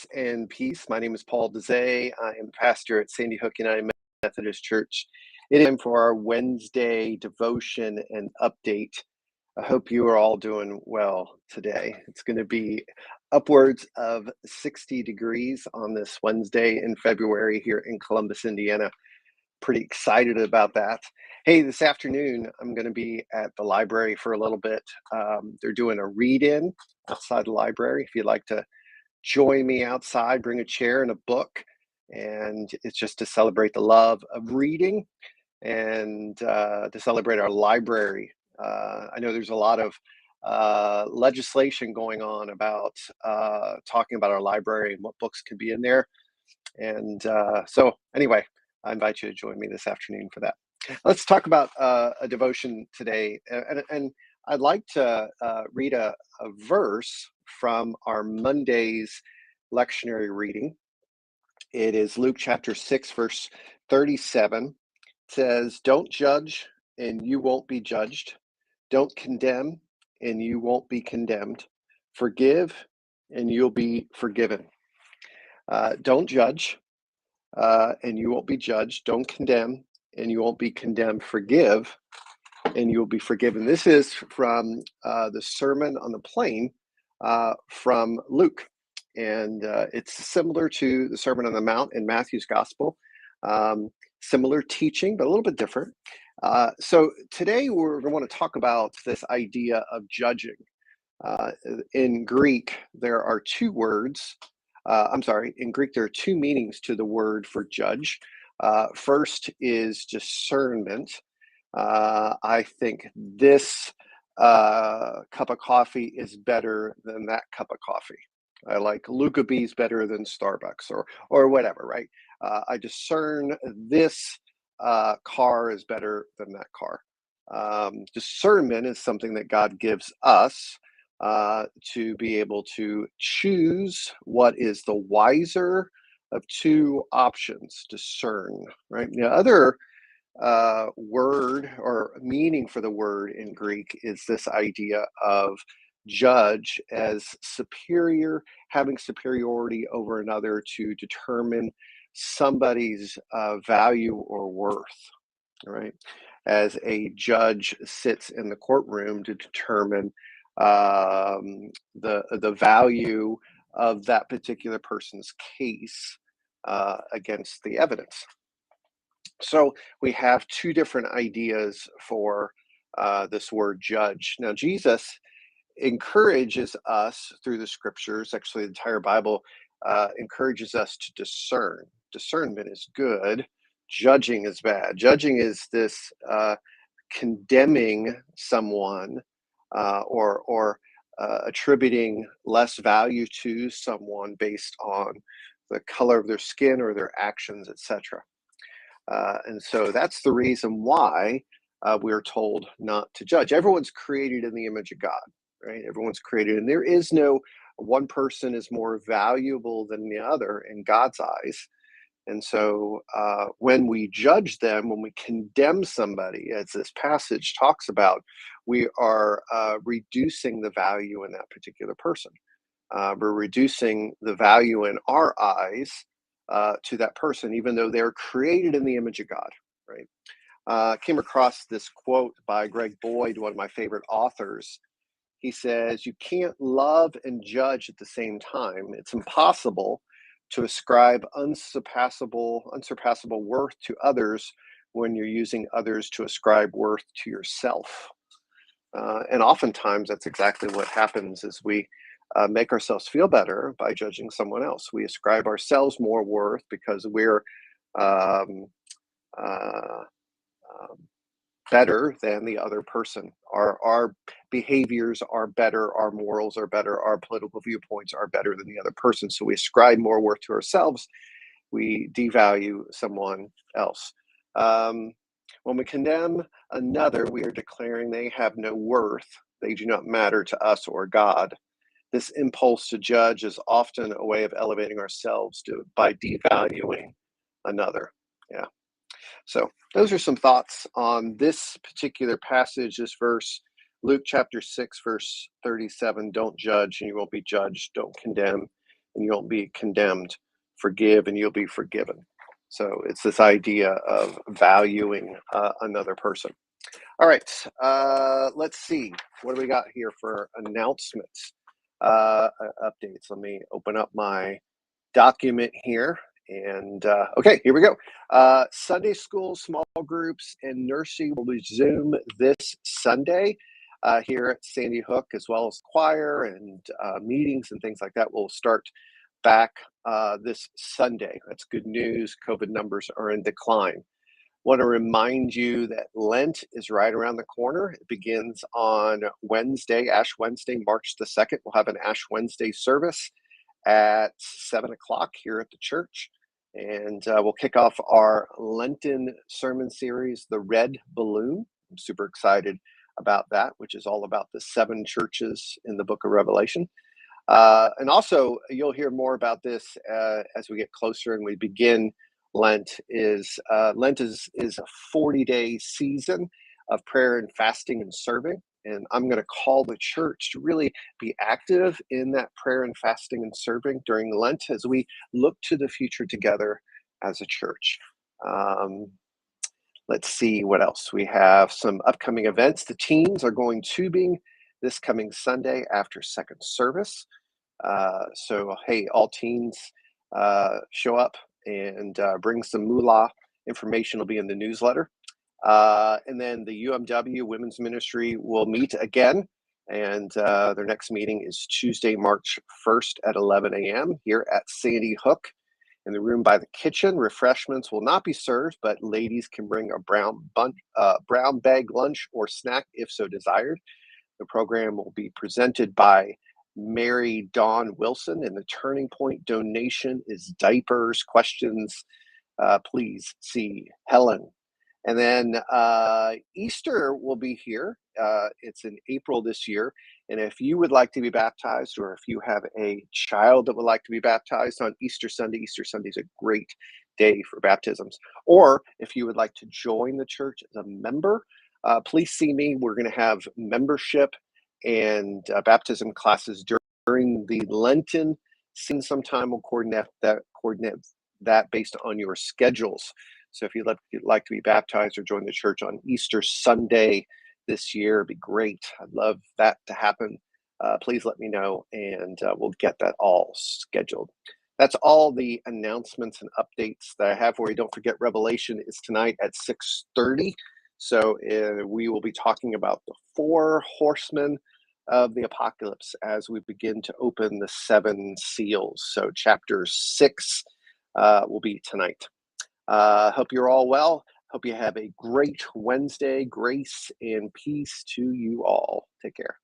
Grace and peace. My name is Paul Dezay. I am pastor at Sandy Hook United Methodist Church. It is time for our Wednesday devotion and update. I hope you are all doing well today. It's going to be upwards of 60 degrees on this Wednesday in February here in Columbus, Indiana. Pretty excited about that. Hey, this afternoon, I'm going to be at the library for a little bit. They're doing a read-in outside the library. If you'd like to join me outside, bring a chair and a book. And it's just to celebrate the love of reading and to celebrate our library. I know there's a lot of legislation going on about talking about our library and what books could be in there. And so anyway, I invite you to join me this afternoon for that. Let's talk about a devotion today. And I'd like to read a verse from our Monday's lectionary reading. It is Luke chapter 6, verse 37. It says, "Don't judge and you won't be judged. Don't condemn and you won't be condemned. Forgive and you'll be forgiven." Don't judge and you won't be judged. Don't condemn and you won't be condemned. Forgive and you'll be forgiven. This is from the Sermon on the Plain from Luke. And it's similar to the Sermon on the Mount in Matthew's Gospel. Similar teaching, but a little bit different. So today we're going to want to talk about this idea of judging. In Greek, there are two words. In Greek, there are two meanings to the word for judge. First is discernment. I think this cup of coffee is better than that cup of coffee. I like Luca B's better than Starbucks or whatever, right? I discern this car is better than that car. Discernment is something that God gives us to be able to choose what is the wiser of two options. Discern, right? The other word or meaning for the word in Greek is this idea of judge as superior, having superiority over another to determine somebody's value or worth, right? As a judge sits in the courtroom to determine the value of that particular person's case against the evidence. So we have two different ideas for this word judge. Now, Jesus encourages us through the scriptures, actually the entire Bible encourages us to discern. Discernment is good. Judging is bad. Judging is this condemning someone or attributing less value to someone based on the color of their skin or their actions, etc. And so that's the reason why we're told not to judge. Everyone's created in the image of God, right? Everyone's created, and there is no one person is more valuable than the other in God's eyes. And so when we judge them, when we condemn somebody, as this passage talks about, we are reducing the value in that particular person. We're reducing the value in our eyes to that person, even though they're created in the image of God, right? Came across this quote by Greg Boyd, one of my favorite authors. He says, "You can't love and judge at the same time. It's impossible to ascribe unsurpassable worth to others when you're using others to ascribe worth to yourself." And oftentimes that's exactly what happens is we make ourselves feel better by judging someone else. We ascribe ourselves more worth because we're um, uh, better than the other person. Our behaviors are better, our morals are better, our political viewpoints are better than the other person. So we ascribe more worth to ourselves. We devalue someone else. When we condemn another, we are declaring they have no worth. They do not matter to us or God. This impulse to judge is often a way of elevating ourselves by devaluing another. Yeah. So those are some thoughts on this particular passage, this verse, Luke chapter 6, verse 37. Don't judge and you won't be judged. Don't condemn and you won't be condemned. Forgive, and you'll be forgiven. So it's this idea of valuing another person. All right, let's see. What do we got here for announcements, updates? Let me open up my document here. And okay, here we go. Sunday school, small groups, and nursery will resume this Sunday here at Sandy Hook, as well as choir and meetings and things like that will start back this Sunday. That's good news. COVID numbers are in decline. Want to remind you that Lent is right around the corner. It begins on Wednesday, Ash Wednesday, March the 2nd. We'll have an Ash Wednesday service at 7 o'clock here at the church. And we'll kick off our Lenten sermon series, The Red Balloon. I'm super excited about that, which is all about the 7 churches in the book of Revelation. And also, you'll hear more about this as we get closer and we begin Lent. Lent is a 40-day season of prayer and fasting and serving. And I'm going to call the church to really be active in that prayer and fasting and serving during Lent as we look to the future together as a church. Let's see what else. We have some upcoming events. The teens are going tubing this coming Sunday after second service. So, hey, all teens, show up and bring some moolah. Information will be in the newsletter. And then the UMW Women's Ministry will meet again. And their next meeting is Tuesday, March 1st at 11 a.m. here at Sandy Hook in the room by the kitchen. Refreshments will not be served, but ladies can bring a brown bag lunch or snack if so desired. The program will be presented by Mary Dawn Wilson, and the turning point donation is diapers. Questions, please see Helen. And then Easter will be here. It's in April this year. And if you would like to be baptized, or if you have a child that would like to be baptized on Easter Sunday is a great day for baptisms. Or if you would like to join the church as a member, please see me. We're going to have membership and baptism classes during the Lenten season. Sometime we'll coordinate that based on your schedules. So if you'd like to be baptized or join the church on Easter Sunday this year, it'd be great. I'd love that to happen. Please let me know, and we'll get that all scheduled. That's all the announcements and updates that I have for you. Don't forget, Revelation is tonight at 6:30. So we will be talking about the 4 horsemen of the apocalypse as we begin to open the 7 seals. So chapter 6 will be tonight. Hope you're all well. Hope you have a great Wednesday. Grace and peace to you all. Take care.